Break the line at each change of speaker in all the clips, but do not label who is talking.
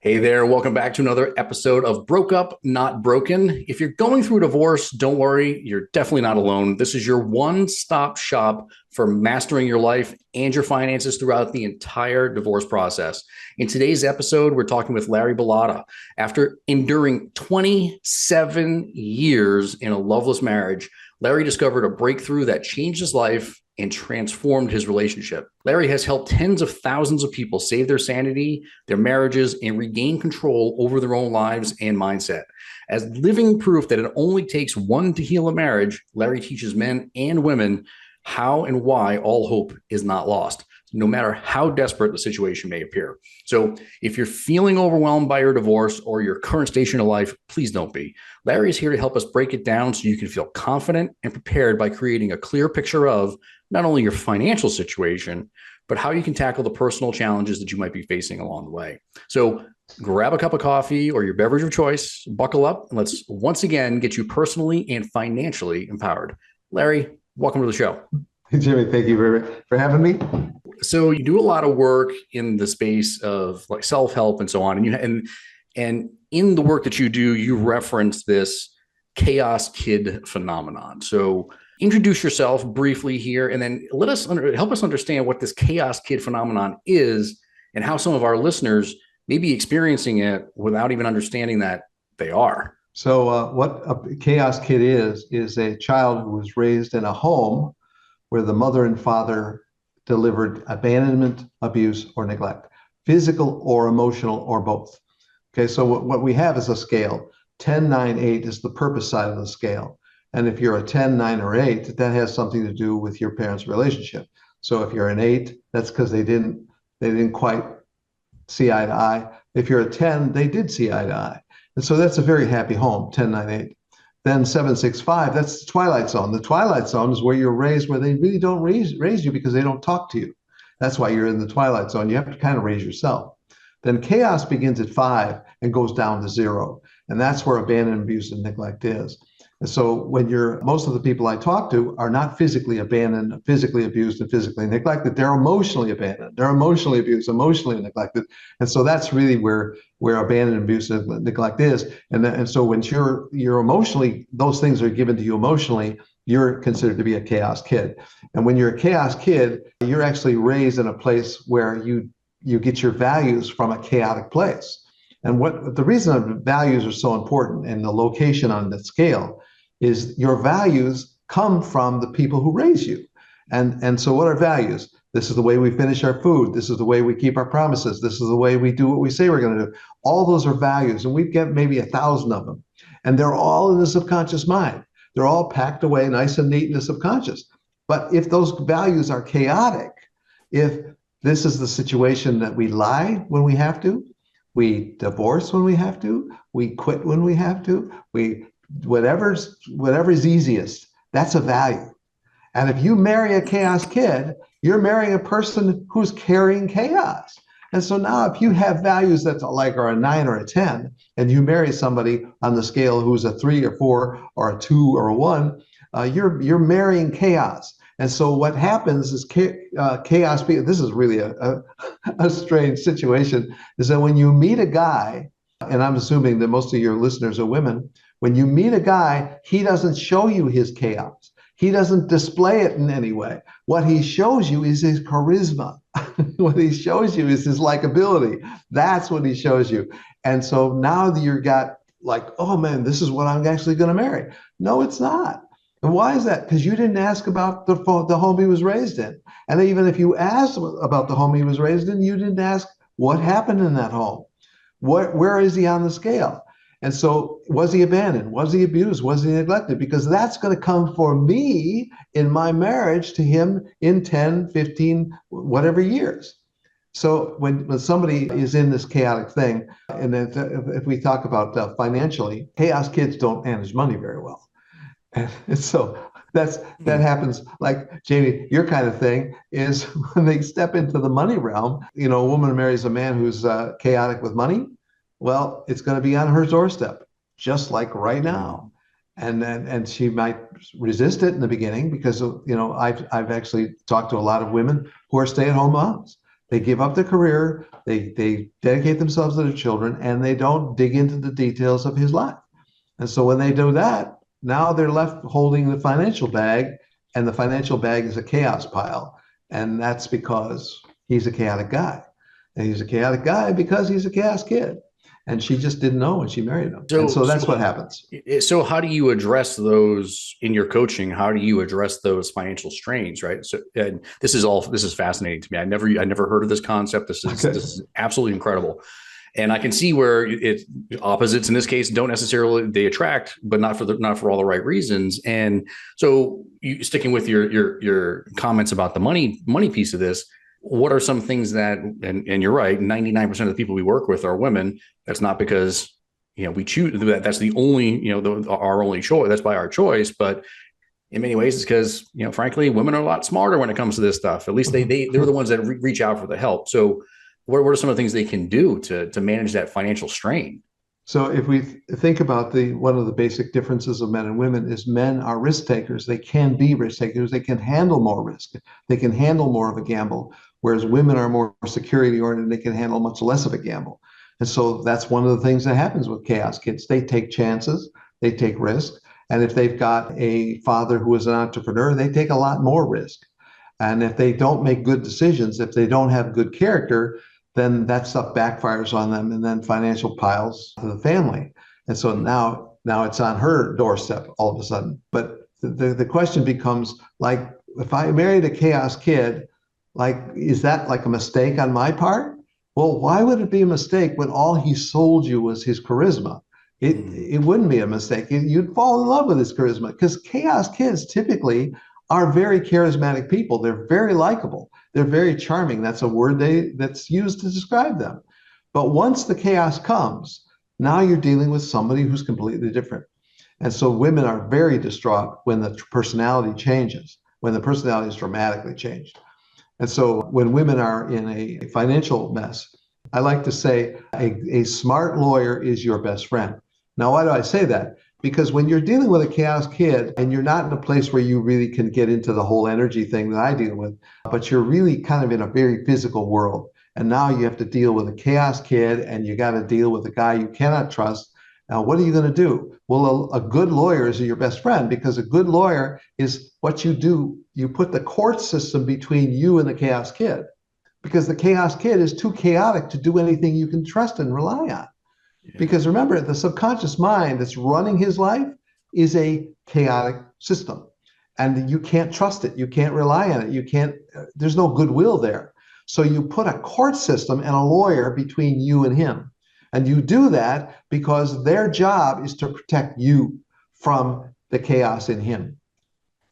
Hey there, welcome back to another episode of Broke Up, Not Broken. If you're going through a divorce, don't worry, you're definitely not alone. This is your one-stop shop for mastering your life and your finances throughout the entire divorce process. In today's episode, we're talking with Larry Bilotta. After enduring 27 years in a loveless marriage, Larry discovered a breakthrough that changed his life and transformed his relationship. Larry has helped tens of thousands of people save their sanity, their marriages, and regain control over their own lives and mindset. As living proof that it only takes one to heal a marriage, Larry teaches men and women how and why all hope is not lost, no matter how desperate the situation may appear. So if you're feeling overwhelmed by your divorce or your current station of life, please don't be. Larry is here to help us break it down so you can feel confident and prepared by creating a clear picture of not only your financial situation, but how you can tackle the personal challenges that you might be facing along the way. So grab a cup of coffee or your beverage of choice, buckle up, and let's once again get you personally and financially empowered. Larry, welcome to the show.
Hey, Jimmy, thank you for having me.
So you do a lot of work in the space of like self-help and so on. And in the work that you do, you reference this chaos kid phenomenon. So introduce yourself briefly here, and then help us understand what this chaos kid phenomenon is and how some of our listeners may be experiencing it without even understanding that they are.
So what a chaos kid is a child who was raised in a home where the mother and father delivered abandonment, abuse, or neglect, physical or emotional or both. Okay, so what we have is a scale. 10, 9, 8 is the purpose side of the scale. And if you're a 10, 9, or 8, that has something to do with your parents' relationship. So if you're an 8, that's because they didn't quite see eye to eye. If you're a 10, they did see eye to eye. And so that's a very happy home, 10, 9, 8. Then 7, 6, 5, that's the twilight zone. The twilight zone is where you're raised, where they really don't raise you because they don't talk to you. That's why you're in the twilight zone. You have to kind of raise yourself. Then chaos begins at 5 and goes down to 0. And that's where abandonment, abuse, and neglect is. And so most of the people I talk to are not physically abandoned, physically abused, and physically neglected. They're emotionally abandoned. They're emotionally abused, emotionally neglected. And so that's really where abandonment, abuse, and neglect is. And so when you're emotionally, those things are given to you emotionally, you're considered to be a chaos kid. And when you're a chaos kid, you're actually raised in a place where you get your values from a chaotic place. And what the reason values are so important and the location on the scale is your values come from the people who raise you. And so what are values? This is the way we finish our food. This is the way we keep our promises. This is the way we do what we say we're going to do. All those are values, and we've got maybe 1,000 of them. And they're all in the subconscious mind. They're all packed away nice and neat in the subconscious. But if those values are chaotic, if this is the situation that we lie when we have to, we divorce when we have to, we quit when we have to, whatever's easiest, that's a value. And if you marry a chaos kid, you're marrying a person who's carrying chaos. And so now if you have values that are a 9 or a 10, and you marry somebody on the scale who's a 3 or 4 or a 2 or a 1, you're marrying chaos. And so what happens is chaos, this is really a strange situation, is that when you meet a guy, and I'm assuming that most of your listeners are women, when you meet a guy, he doesn't show you his chaos. He doesn't display it in any way. What he shows you is his charisma. What he shows you is his likability. That's what he shows you. And so now you've got like, oh man, this is what I'm actually going to marry. No, it's not. And why is that? Because you didn't ask about the home he was raised in. And even if you asked about the home he was raised in, you didn't ask what happened in that home. Where is he on the scale? And so was he abandoned? Was he abused? Was he neglected? Because that's going to come for me in my marriage to him in 10, 15, whatever years. So when somebody is in this chaotic thing, and if we talk about financially, chaos kids don't manage money very well. And so that happens, like Jamie, your kind of thing is when they step into the money realm, a woman marries a man who's chaotic with money. Well, it's going to be on her doorstep, just like right now. And she might resist it in the beginning because, I've actually talked to a lot of women who are stay-at-home moms. They give up their career, they dedicate themselves to their children, and they don't dig into the details of his life. And so when they do that, now they're left holding the financial bag, and the financial bag is a chaos pile. And that's because he's a chaotic guy. And he's a chaotic guy because he's a chaos kid. And she just didn't know when she married him. And so that's what happens.
So how do you address those in your coaching? How do you address those financial strains, right? So, and this is fascinating to me. I never heard of this concept. This is absolutely incredible. And I can see where opposites in this case don't necessarily, they attract, but not for all the right reasons. And so sticking with your comments about the money piece of this, what are some things that, and you're right, 99% of the people we work with are women. That's not because, we choose that. That's the only, our only choice. That's by our choice. But in many ways, it's because, frankly, women are a lot smarter when it comes to this stuff. At least they're the ones that reach out for the help. So what are some of the things they can do to manage that financial strain?
So if we think about one of the basic differences of men and women is men are risk takers. They can be risk takers. They can handle more risk. They can handle more of a gamble, whereas women are more security oriented. They can handle much less of a gamble. And so that's one of the things that happens with chaos kids. They take chances. They take risk. And if they've got a father who is an entrepreneur, they take a lot more risk. And if they don't make good decisions, if they don't have good character, then that stuff backfires on them, and then financial piles to the family. And so now it's on her doorstep all of a sudden. But the question becomes, like, if I married a chaos kid, like, is that like a mistake on my part? Well, why would it be a mistake when all he sold you was his charisma? It wouldn't be a mistake. You'd fall in love with his charisma, because chaos kids typically are very charismatic people. They're very likable. They're very charming. That's a word that's used to describe them. But once the chaos comes, now you're dealing with somebody who's completely different. And so women are very distraught when the personality changes, when the personality is dramatically changed. And so when women are in a financial mess, I like to say a smart lawyer is your best friend. Now, why do I say that? Because when you're dealing with a chaos kid and you're not in a place where you really can get into the whole energy thing that I deal with, but you're really kind of in a very physical world. And now you have to deal with a chaos kid, and you got to deal with a guy you cannot trust. Now, what are you going to do? Well, a good lawyer is your best friend, because a good lawyer is what you do. You put the court system between you and the chaos kid, because the chaos kid is too chaotic to do anything you can trust and rely on. Yeah. Because remember, the subconscious mind that's running his life is a chaotic system, and you can't trust it. You can't rely on it. There's no goodwill there. So you put a court system and a lawyer between you and him. And you do that because their job is to protect you from the chaos in him.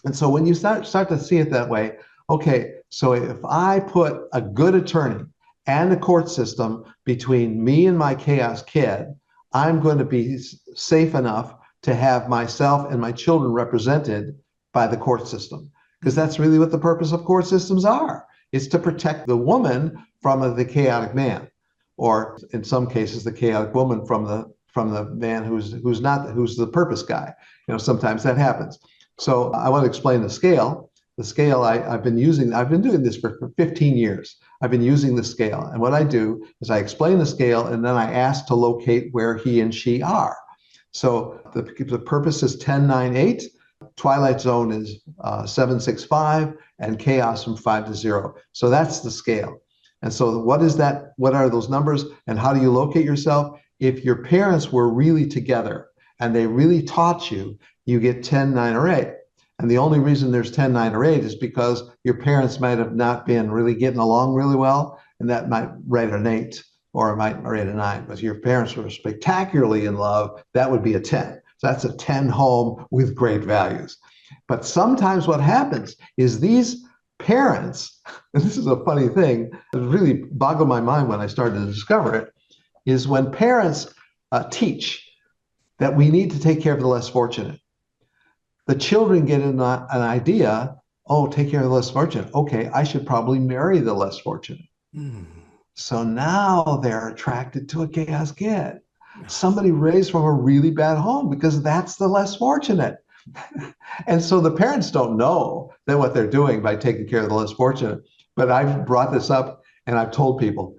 And so when you start to see it that way, okay, so if I put a good attorney and a court system between me and my chaos kid, I'm going to be safe enough to have myself and my children represented by the court system. Because that's really what the purpose of court systems are. It's to protect the woman from the chaotic man, or in some cases, the chaotic woman from the man who's the purpose guy. Sometimes that happens. So I want to explain the scale. The scale I've been doing this for 15 years. I've been using the scale. And what I do is I explain the scale, and then I ask to locate where he and she are. So the purpose is 10, 9, 8. Twilight zone is 7, 6, 5, and chaos from 5 to 0. So that's the scale. And so what is that? What are those numbers? And how do you locate yourself? If your parents were really together and they really taught you, you get 10, 9, or 8. And the only reason there's 10, 9, or 8 is because your parents might have not been really getting along really well, and that might rate an 8, or it might rate a 9. But if your parents were spectacularly in love, that would be a 10. So that's a 10 home with great values. But sometimes what happens is these parents, and this is a funny thing, it really boggled my mind when I started to discover it, is when parents teach that we need to take care of the less fortunate. The children get an idea, oh, take care of the less fortunate. Okay, I should probably marry the less fortunate. So now they're attracted to a chaos kid. Somebody raised from a really bad home, because that's the less fortunate. And so the parents don't know that what they're doing by taking care of the less fortunate. But I've brought this up, And I've told people,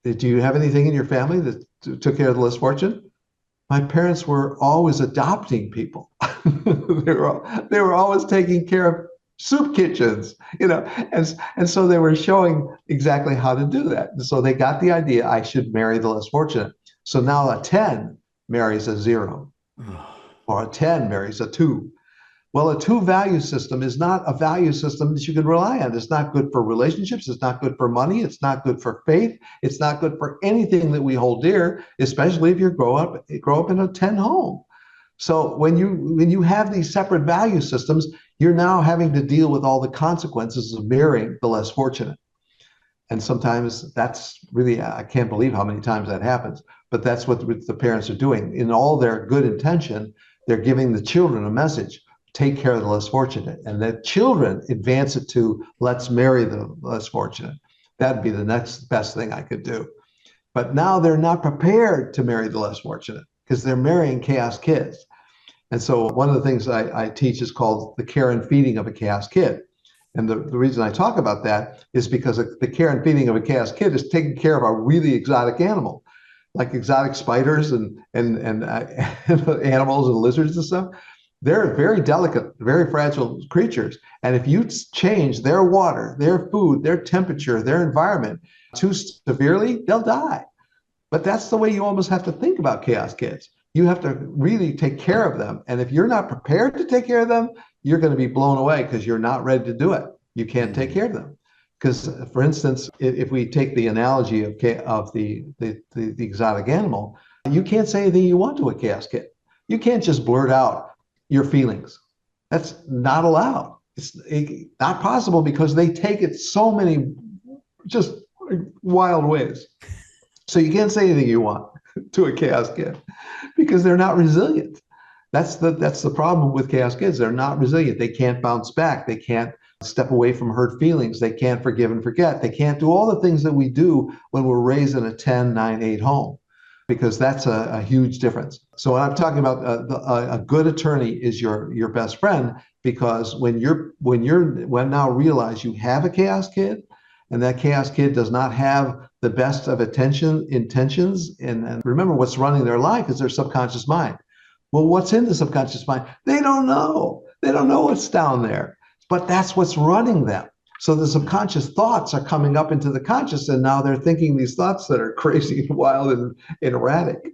do you have anything in your family that took care of the less fortunate? My parents were always adopting people. They were always taking care of soup kitchens, and so they were showing exactly how to do that. And so they got the idea I should marry the less fortunate. So now a 10 marries a 0, or a 10 marries a 2. Well, a 2 value system is not a value system that you can rely on. It's not good for relationships. It's not good for money. It's not good for faith. It's not good for anything that we hold dear, especially if you grow up in a 10 home. So when you have these separate value systems, you're now having to deal with all the consequences of marrying the less fortunate. And sometimes that's really, I can't believe how many times that happens, but that's what the parents are doing. In all their good intention, they're giving the children a message: take care of the less fortunate. And the children advance it to, let's marry the less fortunate. That'd be the next best thing I could do. But now they're not prepared to marry the less fortunate because they're marrying chaos kids. And so one of the things I teach is called the care and feeding of a chaos kid. And the reason I talk about that is because the care and feeding of a chaos kid is taking care of a really exotic animal, like exotic spiders and animals and lizards and stuff. They're very delicate, very fragile creatures. And if you change their water, their food, their temperature, their environment too severely, they'll die. But that's the way you almost have to think about chaos kids. You have to really take care of them. And if you're not prepared to take care of them, you're going to be blown away because you're not ready to do it. You can't take care of them. Because, for instance, if we take the analogy of the exotic animal, you can't say anything you want to a chaos kid. You can't just blurt out your feelings. That's not allowed. It's not possible because they take it so many just wild ways. So you can't say anything you want to a chaos kid because they're not resilient. That's the problem with chaos kids. They're not resilient. They can't bounce back. They can't step away from hurt feelings. They can't forgive and forget. They can't do all the things that we do when we're raised in a 10, 9, 8 home, because that's a huge difference. So when I'm talking about a good attorney is your best friend, because when now realize you have a chaos kid, and that chaos kid does not have the best of intentions, and remember what's running their life is their subconscious mind. Well, what's in the subconscious mind? They don't know. They don't know what's down there, but that's what's running them. So the subconscious thoughts are coming up into the conscious, and now they're thinking these thoughts that are crazy and wild and erratic.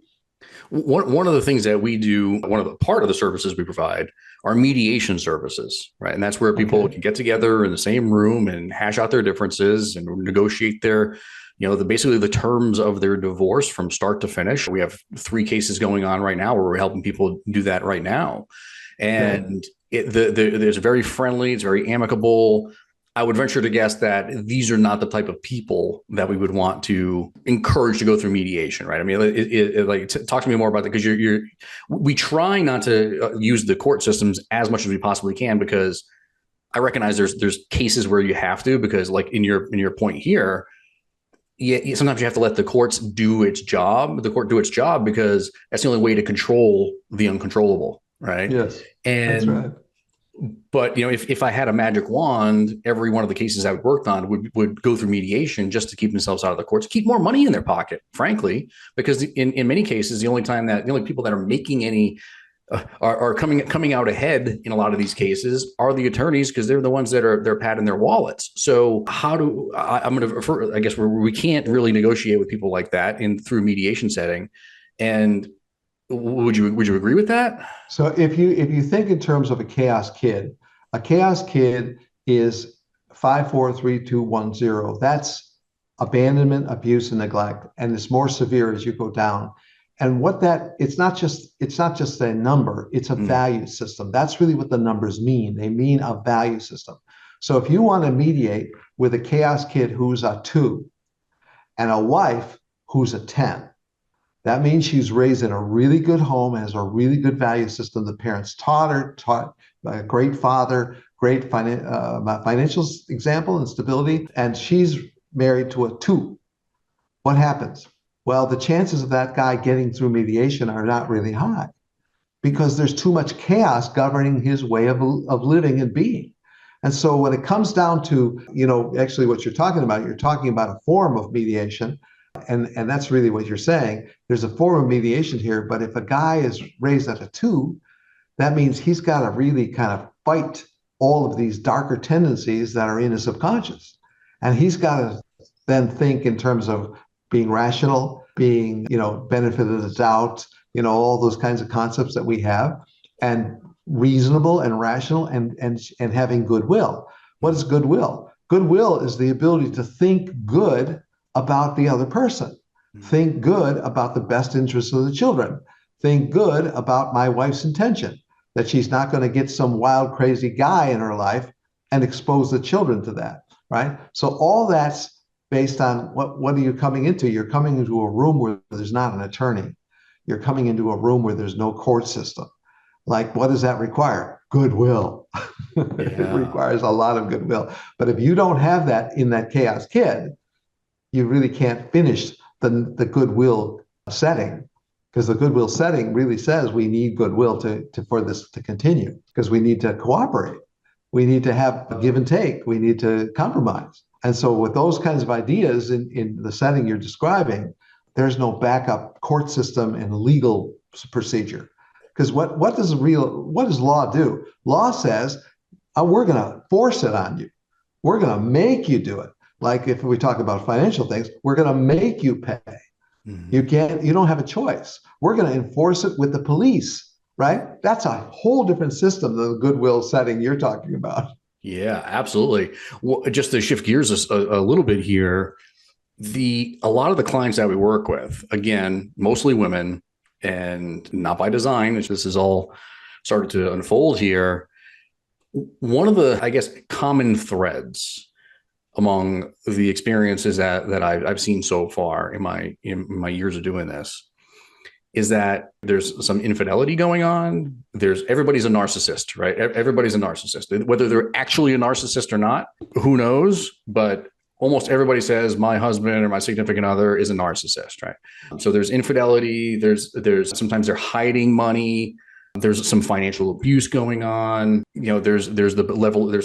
One of the things that we do, part of the services we provide are mediation services, right? And that's where people can get together in the same room and hash out their differences and negotiate their, basically the terms of their divorce from start to finish. We have 3 cases going on right now where we're helping people do that right now. And it's very friendly, it's very amicable. I would venture to guess that these are not the type of people that we would want to encourage to go through mediation, right? I mean, talk to me more about that, because we try not to use the court systems as much as we possibly can, because I recognize there's cases where you have to, because like in your point here, sometimes you have to let the courts do its job, because that's the only way to control the uncontrollable, right?
Yes,
and
that's right.
But if I had a magic wand, every one of the cases I worked on would go through mediation just to keep themselves out of the courts, keep more money in their pocket, frankly, because in many cases, the only people that are making any are coming out ahead in a lot of these cases are the attorneys, because they're the ones that they're padding their wallets. So I'm going to refer, I guess, where we can't really negotiate with people like that through a mediation setting. And would you agree with that?
So if you think in terms of a chaos kid is 543210. That's abandonment, abuse, and neglect, and it's more severe as you go down. And it's not just a number, it's a value system. That's really what the numbers mean. They mean a value system. So if you want to mediate with a chaos kid who's a 2 and a wife who's a 10, that means she's raised in a really good home, has a really good value system. The parents taught a great father, great financial example and stability, and she's married to a 2. What happens? Well, the chances of that guy getting through mediation are not really high, because there's too much chaos governing his way of living and being. And so when it comes down to, actually what you're talking about a form of mediation. And that's really what you're saying. There's a form of mediation here, but if a guy is raised at a 2, that means he's got to really kind of fight all of these darker tendencies that are in his subconscious. And he's got to then think in terms of being rational, being, benefit of the doubt, all those kinds of concepts that we have, and reasonable and rational and having goodwill. What is goodwill? Goodwill is the ability to think good about the other person. Think good about the best interests of the children. Think good about my wife's intention, that she's not going to get some wild, crazy guy in her life and expose the children to that, right? So all that's based on what are you coming into? You're coming into a room where there's not an attorney. You're coming into a room where there's no court system. Like, what does that require? Goodwill. It requires a lot of goodwill. But if you don't have that in that chaos kid, you really can't finish the goodwill setting, because the goodwill setting really says we need goodwill for this to continue, because we need to cooperate. We need to have a give and take. We need to compromise. And so with those kinds of ideas in the setting you're describing, there's no backup court system and legal procedure. Because what does law do? Law says, we're going to force it on you. We're going to make you do it. Like if we talk about financial things, we're going to make you pay. Mm-hmm. You don't have a choice. We're going to enforce it with the police, right? That's a whole different system than the goodwill setting you're talking about.
Yeah, absolutely. Well, just to shift gears a little bit here, a lot of the clients that we work with, again, mostly women, and not by design, this is all started to unfold here. One of the, I guess, common threads among the experiences that I've seen so far in my years of doing this is that there's some infidelity going on. Everybody's a narcissist, right? Everybody's a narcissist. Whether they're actually a narcissist or not, who knows? But almost everybody says my husband or my significant other is a narcissist, right? So there's infidelity. There's sometimes they're hiding money. There's some financial abuse going on. There's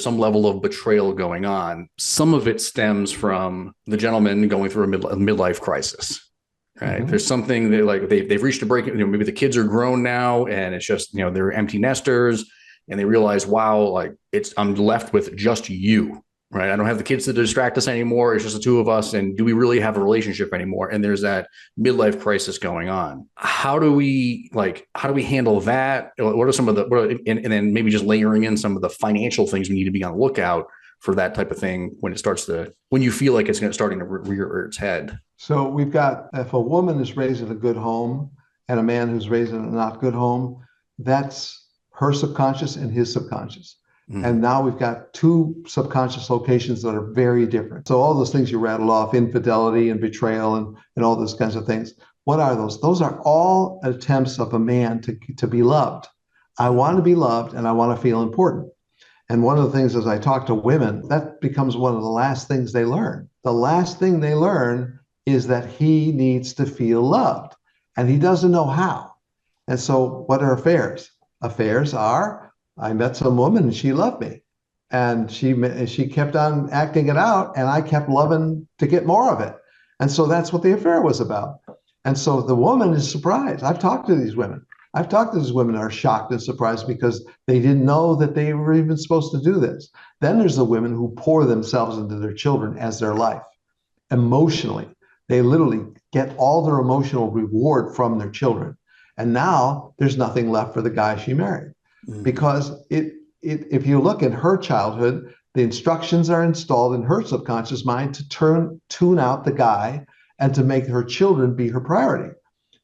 some level of betrayal going on. Some of it stems from the gentleman going through a midlife crisis. Right. Mm-hmm. There's something that they've reached a break. Maybe the kids are grown now and it's just, they're empty nesters and they realize, wow, I'm left with just you. Right. I don't have the kids to distract us anymore. It's just the two of us. And do we really have a relationship anymore? And there's that midlife crisis going on. How do we handle that? What are some of and then maybe just layering in some of the financial things we need to be on the lookout for that type of thing when you feel like it's starting to rear its head?
So we've got, if a woman is raised in a good home and a man who's raised in a not good home, that's her subconscious and his subconscious. Mm. And now we've got two subconscious locations that are very different. So all those things you rattled off, infidelity and betrayal and all those kinds of things. What are those? Those are all attempts of a man to be loved. I want to be loved and I want to feel important. And one of the things as I talk to women, that becomes one of the last things they learn. The last thing they learn is that he needs to feel loved and he doesn't know how. And so what are affairs? Affairs are, I met some woman and she loved me and she kept on acting it out and I kept loving to get more of it. And so that's what the affair was about. And so the woman is surprised. I've talked to these women that are shocked and surprised because they didn't know that they were even supposed to do this. Then there's the women who pour themselves into their children as their life emotionally. They literally get all their emotional reward from their children. And now there's nothing left for the guy she married. Mm-hmm. Because if you look at her childhood, the instructions are installed in her subconscious mind to tune out the guy and to make her children be her priority.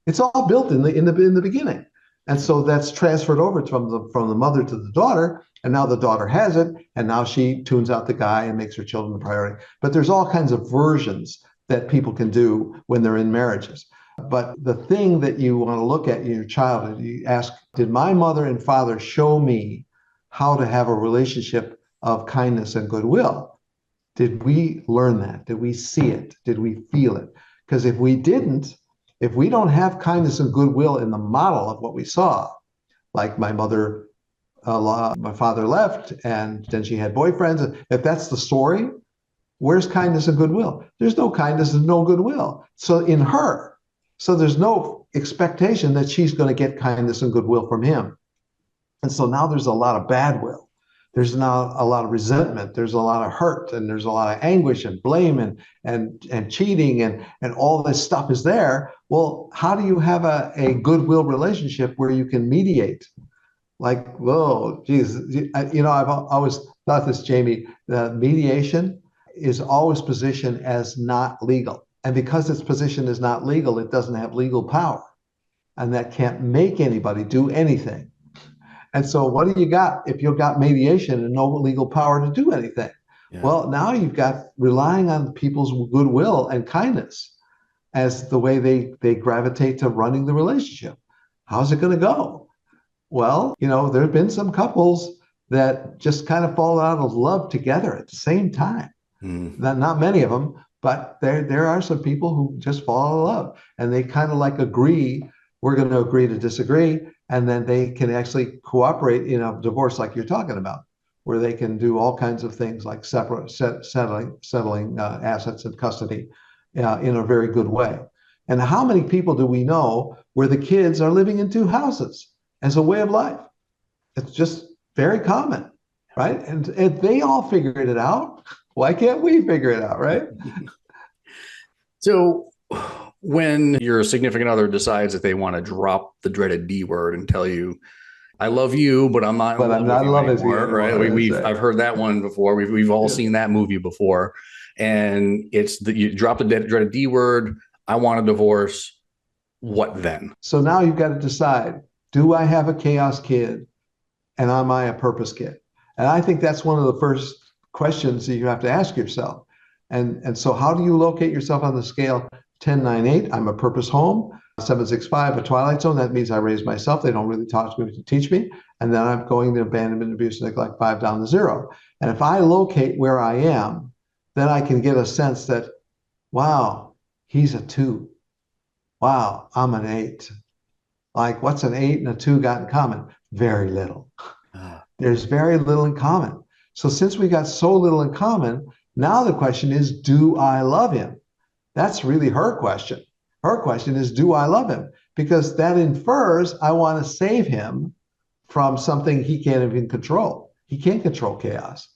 It's all built in the beginning. And so that's transferred over from the mother to the daughter. And now the daughter has it. And now she tunes out the guy and makes her children the priority. But there's all kinds of versions that people can do when they're in marriages. But the thing that you want to look at in your childhood, you ask, did my mother and father show me how to have a relationship of kindness and goodwill? Did we learn that? Did we see it? Did we feel it? Because if we don't have kindness and goodwill in the model of what we saw, like my mother my father left, and then she had boyfriends. If that's the story, where's kindness and goodwill? There's no kindness and no goodwill. So in her, so there's no expectation that she's going to get kindness and goodwill from him. And so now there's a lot of bad will. There's now a lot of resentment. There's a lot of hurt, and there's a lot of anguish and blame and cheating and all this stuff is there. Well, how do you have a goodwill relationship where you can mediate? Like, whoa, geez, I've always thought this, Jamie, mediation is always positioned as not legal. And because its position is not legal, it doesn't have legal power. And that can't make anybody do anything. And so what do you got if you've got mediation and no legal power to do anything? Yeah. Well, now you've got relying on people's goodwill and kindness as the way they gravitate to running the relationship. How's it going to go? Well, there have been some couples that just kind of fall out of love together at the same time. Not many of them, but there are some people who just fall out of love, and they kind of like agree, we're going to agree to disagree, and then they can actually cooperate in a divorce like you're talking about, where they can do all kinds of things like settling assets and custody in a very good way. And how many people do we know where the kids are living in two houses as a way of life? It's just very common, right? And if they all figured it out, why can't we figure it out, right?
So when your significant other decides that they want to drop the dreaded D word and tell you, I love you, but I'm not in love with you anymore, right? I've heard that one before. We've all seen that movie before. And it's you drop the dreaded D word, I want a divorce. What then?
So now you've got to decide, do I have a chaos kid and am I a purpose kid? And I think that's one of the first questions that you have to ask yourself. And so how do you locate yourself on the scale? 10, 9, 8, I'm a purpose home. 7, 6, 5, a twilight zone. That means I raise myself. They don't really talk to me to teach me. And then I'm going to abandonment, abuse, neglect, 5 down to 0. And if I locate where I am, then I can get a sense that, wow, he's a 2. Wow, I'm an 8. Like, what's an 8 and a 2 got in common? Very little. There's very little in common. So since we got so little in common, now the question is, do I love him? That's really her question. Her question is, do I love him? Because that infers I want to save him from something he can't even control. He can't control chaos.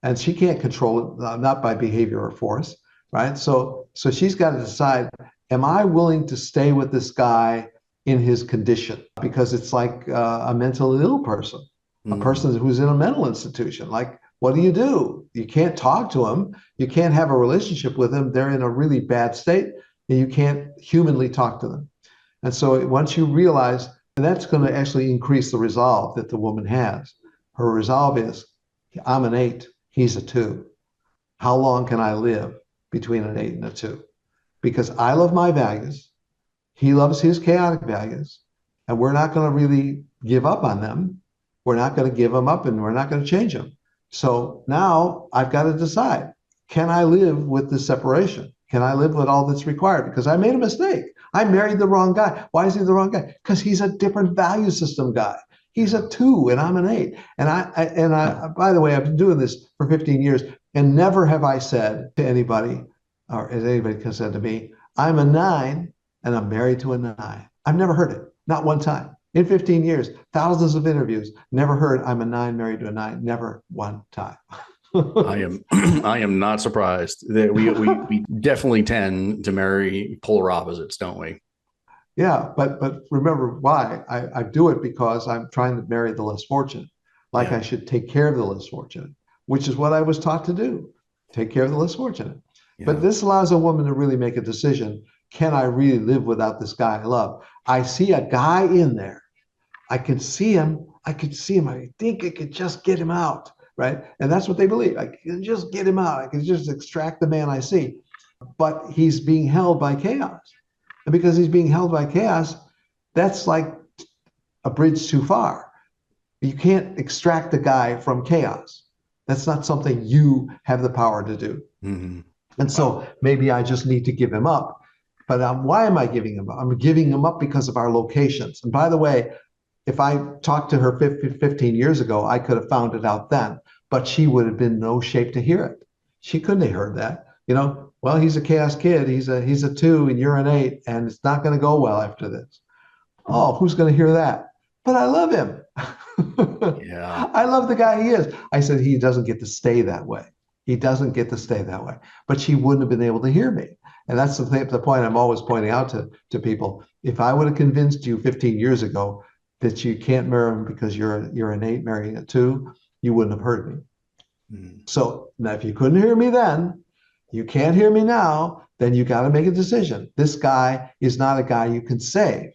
And she can't control it, not by behavior or force, right? So she's got to decide, am I willing to stay with this guy in his condition? Because it's like a mentally ill person, a person who's in a mental institution. Like, what do? You can't talk to them. You can't have a relationship with them. They're in a really bad state, and you can't humanly talk to them. And so once you realize, and that's going to actually increase the resolve that the woman has. Her resolve is, I'm an 8, he's a 2. How long can I live between an 8 and a 2? Because I love my values. He loves his chaotic values, and we're not going to really give up on them. We're not going to give them up, and we're not going to change them. So now I've got to decide, can I live with this separation? Can I live with all that's required? Because I made a mistake. I married the wrong guy. Why is he the wrong guy? Because he's a different value system guy. He's a 2 and I'm an 8. And I, by the way, I've been doing this for 15 years, and never have I said to anybody, or as anybody has said to me, I'm a 9 and I'm married to a 9. I've never heard it, not one time. In 15 years, thousands of interviews, never heard I'm a 9 married to a 9, never one time.
I am not surprised that we definitely tend to marry polar opposites, don't we?
Yeah, but remember why I do it, because I'm trying to marry the less fortunate. Like, I should take care of the less fortunate, which is what I was taught to do. Take care of the less fortunate. Yeah. But this allows a woman to really make a decision. Can I really live without this guy I love? I see a guy in there. I can see him. I think I could just get him out, right? And that's what they believe. I can just get him out. I can just extract the man I see. But he's being held by chaos. And because he's being held by chaos, that's like a bridge too far. You can't extract the guy from chaos. That's not something you have the power to do. Mm-hmm. And so maybe I just need to give him up. But why am I giving him up? I'm giving him up because of our locations. And by the way, If I talked to her 15 years ago, I could have found it out then, but she would have been in no shape to hear it. She couldn't have heard that. Well, he's a chaos kid. He's a 2 and you're an 8, and it's not going to go well after this. Oh, who's going to hear that? But I love him.
Yeah.
I love the guy he is. I said, he doesn't get to stay that way. He doesn't get to stay that way. But she wouldn't have been able to hear me. And that's the point I'm always pointing out to people. If I would have convinced you 15 years ago that you can't marry him because you're an 8 marrying a 2, you wouldn't have heard me.
Mm.
So now if you couldn't hear me then, you can't hear me now, then you got to make a decision. This guy is not a guy you can save.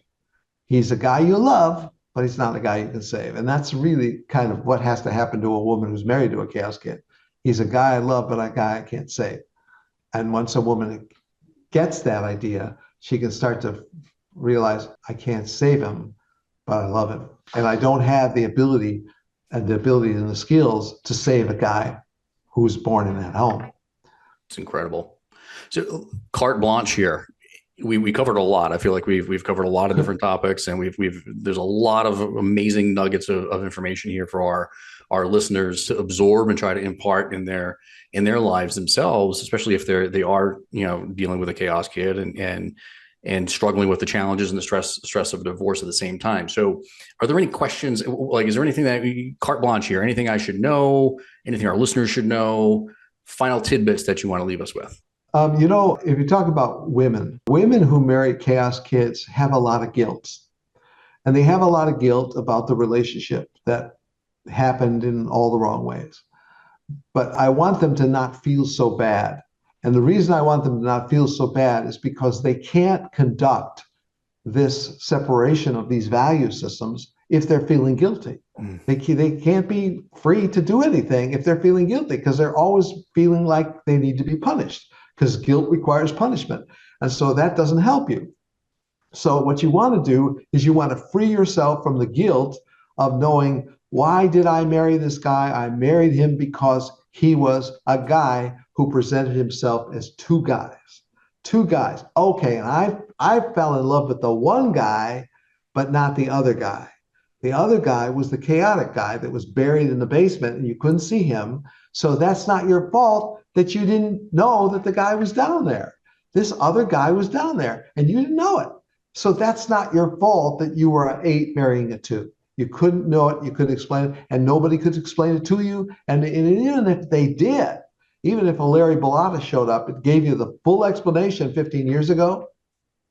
He's a guy you love, but he's not a guy you can save. And that's really kind of what has to happen to a woman who's married to a chaos kid. He's a guy I love, but a guy I can't save. And once a woman gets that idea, she can start to realize, I can't save him, but I love him. And I don't have the ability and the skills to save a guy who's born in that home.
It's incredible. So carte blanche here. We covered a lot. I feel like we've covered a lot of different topics, and there's a lot of amazing nuggets of information here for our listeners to absorb and try to impart in their lives themselves, especially if they are dealing with a chaos kid and struggling with the challenges and the stress of divorce at the same time. So are there any questions? Like, is there anything that carte blanche here? Anything I should know? Anything our listeners should know? Final tidbits that you want to leave us with?
If you talk about women who marry chaos kids have a lot of guilt. And they have a lot of guilt about the relationship that happened in all the wrong ways. But I want them to not feel so bad. And the reason I want them to not feel so bad is because they can't conduct this separation of these value systems if they're feeling guilty. They can't be free to do anything if they're feeling guilty, because they're always feeling like they need to be punished, because guilt requires punishment. And so that doesn't help you. So what you want to do is you want to free yourself from the guilt of knowing, why did I marry this guy? I married him because he was a guy who presented himself as two guys. Two guys. Okay, and I fell in love with the one guy, but not the other guy. The other guy was the chaotic guy that was buried in the basement and you couldn't see him. So that's not your fault that you didn't know that the guy was down there. This other guy was down there and you didn't know it. So that's not your fault that you were an 8 marrying a 2. You couldn't know it, you couldn't explain it, and nobody could explain it to you. And even if they did, even if a Larry Bilotta showed up and gave you the full explanation 15 years ago,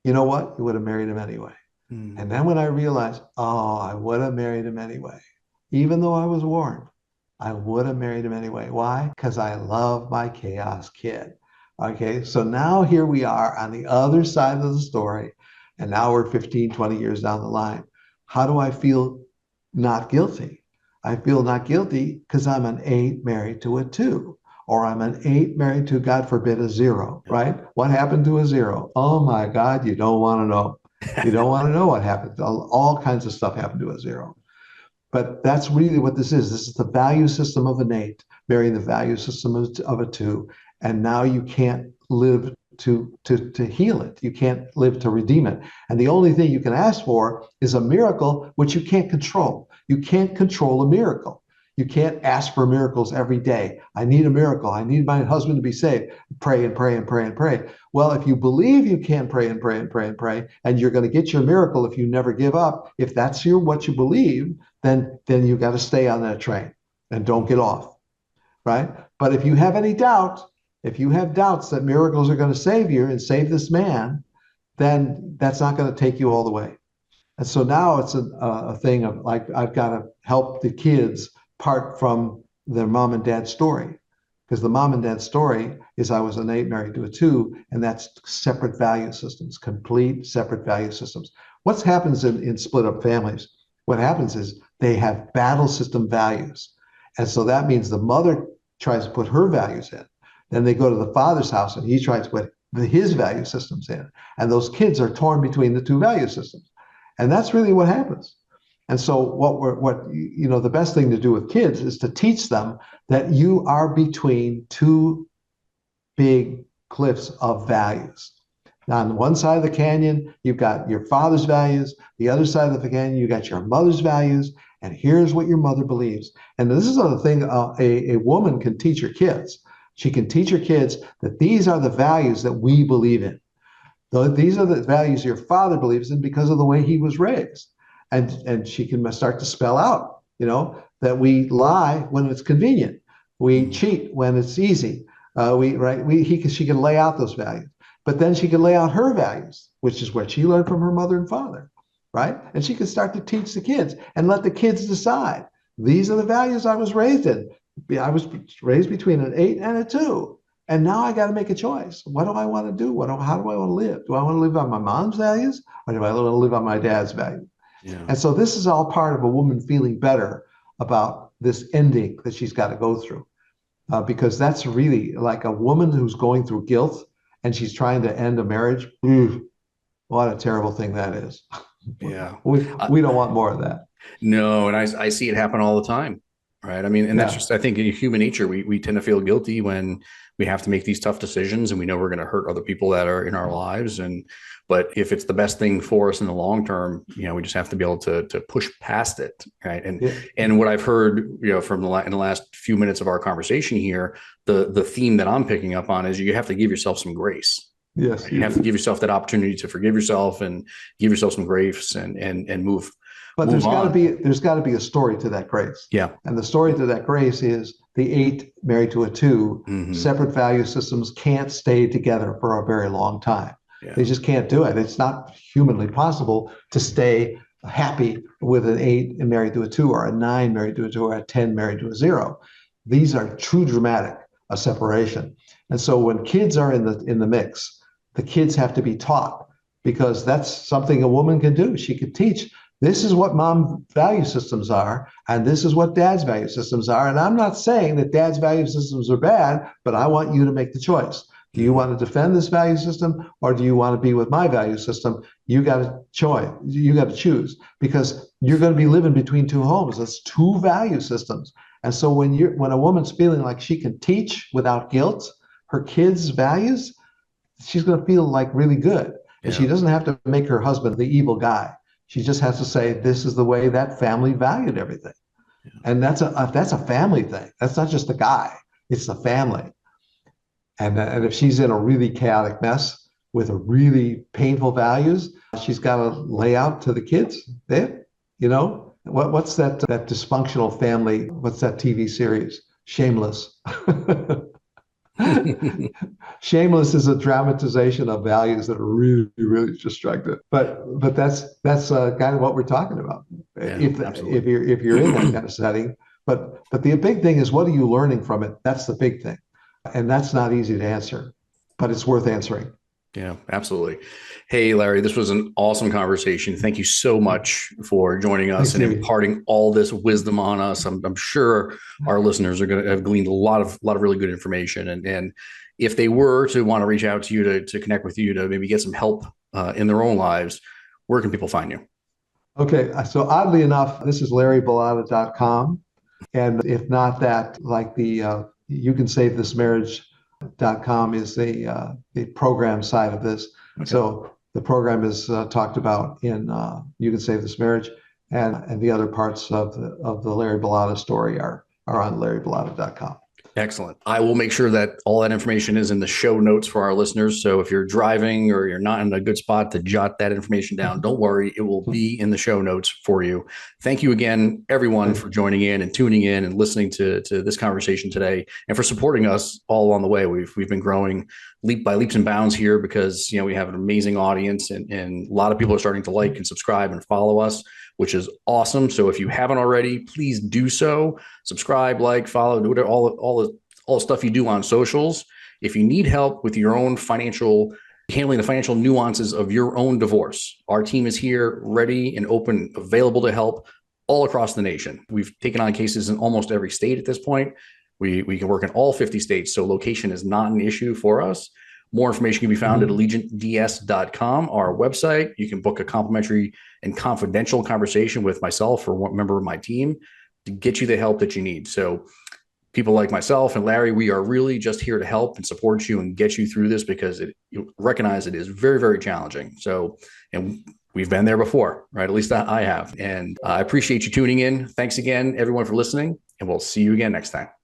you know what? You would have married him anyway. And then when I realized, I would have married him anyway, even though I was warned, I would have married him anyway. Why? Because I love my chaos kid. Okay, so now here we are on the other side of the story, and now we're 15, 20 years down the line. How do I feel not guilty? I feel not guilty because I'm an 8 married to a 2, or I'm an 8 married to, God forbid, a 0, right? What happened to a 0? Oh my God, you don't want to know. You don't want to know what happened. All kinds of stuff happened to a 0. But that's really what this is. This is the value system of an 8 marrying the value system of a 2. And now you can't live to heal it. You can't live to redeem it. And the only thing you can ask for is a miracle, which you can't control. You can't control a miracle. You can't ask for miracles every day. I need a miracle. I need my husband to be saved. Pray and pray and pray and pray. Well, if you believe you can pray and pray and pray and pray, and you're going to get your miracle if you never give up, if that's what you believe, then you got to stay on that train and don't get off, right? But if you have any doubt, if you have doubts that miracles are going to save you and save this man, then that's not going to take you all the way. And so now it's a thing of like, I've got to help the kids part from their mom and dad story, because the mom and dad story is, I was an 8 married to a 2, and that's separate value systems, complete separate value systems. What happens in split up families? What happens is they have battle system values. And so that means the mother tries to put her values in. Then they go to the father's house and he tries to put his value systems in. And those kids are torn between the two value systems. And that's really what happens. And so the best thing to do with kids is to teach them that you are between two big cliffs of values. Now, on one side of the canyon, you've got your father's values. The other side of the canyon, you got your mother's values. And here's what your mother believes. And this is the thing a woman can teach her kids. She can teach her kids that these are the values that we believe in. These are the values your father believes in because of the way he was raised. And she can start to spell out, that we lie when it's convenient. We cheat when it's easy. She can lay out those values. But then she can lay out her values, which is what she learned from her mother and father, right? And she can start to teach the kids and let the kids decide. These are the values I was raised in. I was raised between an 8 and a 2. And now I got to make a choice. What do I want to do? How do I want to live? Do I want to live on my mom's values, or do I want to live on my dad's values?
Yeah.
And so this is all part of a woman feeling better about this ending that she's got to go through. Because that's really like a woman who's going through guilt and she's trying to end a marriage. What a terrible thing that is.
Yeah.
We don't want more of that.
No, and I see it happen all the time, right? I mean, and that's just, I think in human nature, we tend to feel guilty when we have to make these tough decisions and we know we're going to hurt other people that are in our lives. But if it's the best thing for us in the long term, we just have to be able to push past it, right? And what I've heard, from in the last few minutes of our conversation here, the theme that I'm picking up on is you have to give yourself some grace.
Yes,
right? You have to give yourself that opportunity to forgive yourself and give yourself some grace and move.
But there's got to be a story to that grace.
Yeah.
And the story to that grace is the 8 married to a 2, separate value systems can't stay together for a very long time. Yeah. They just can't do it. It's not humanly possible to stay happy with an 8 and married to a 2, or a 9 married to a 2, or a 10 married to a 0. These are too dramatic a separation. And so when kids are in the mix, the kids have to be taught, because that's something a woman can do. She could teach, this is what mom value systems are, and this is what dad's value systems are. And I'm not saying that dad's value systems are bad, but I want you to make the choice. Do you want to defend this value system, or do you want to be with my value system? You got to choose, because you're going to be living between 2 homes. That's 2 value systems. And so when a woman's feeling like she can teach without guilt her kids' values, she's going to feel like really good. And she doesn't have to make her husband the evil guy. She just has to say, this is the way that family valued everything. Yeah. And that's a family thing. That's not just the guy, it's the family. And if she's in a really chaotic mess with a really painful values, she's got to lay out to the kids, what's that dysfunctional family, what's that TV series? Shameless. Shameless is a dramatization of values that are really, really destructive. But that's kind of what we're talking about. Yeah, if you're in that kind of setting. But the big thing is, what are you learning from it? That's the big thing. And that's not easy to answer, but it's worth answering.
Yeah, absolutely. Hey, Larry, this was an awesome conversation. Thank you so much for joining us and imparting all this wisdom on us. I'm sure our listeners are going to have gleaned a lot of really good information. And if they were to want to reach out to you to connect with you to maybe get some help in their own lives, where can people find you?
Okay, so oddly enough, this is LarryBilotta.com. And if not that, like the You Can Save This Marriage.com is the program side of this. Okay. So the program is talked about in You Can Save This Marriage, and the other parts of the Larry Bilotta story are on LarryBilotta.com.
Excellent. I will make sure that all that information is in the show notes for our listeners. So if you're driving or you're not in a good spot to jot that information down, don't worry, it will be in the show notes for you. Thank you again, everyone, for joining in and tuning in and listening to this conversation today, and for supporting us all along the way. We've been growing by leaps and bounds here because we have an amazing audience, and a lot of people are starting to like and subscribe and follow us, which is awesome. So if you haven't already, please do so. Subscribe, like, follow, do whatever, all the stuff you do on socials. If you need help with your own handling the financial nuances of your own divorce, our team is here, ready and open, available to help all across the nation. We've taken on cases in almost every state at this point. We can work in all 50 states, so location is not an issue for us. More information can be found at allegiantds.com, our website. You can book a complimentary and confidential conversation with myself or one member of my team to get you the help that you need. So people like myself and Larry, we are really just here to help and support you and get you through this because you recognize it is very, very challenging. So, and we've been there before, right? At least I have. And I appreciate you tuning in. Thanks again, everyone, for listening, and we'll see you again next time.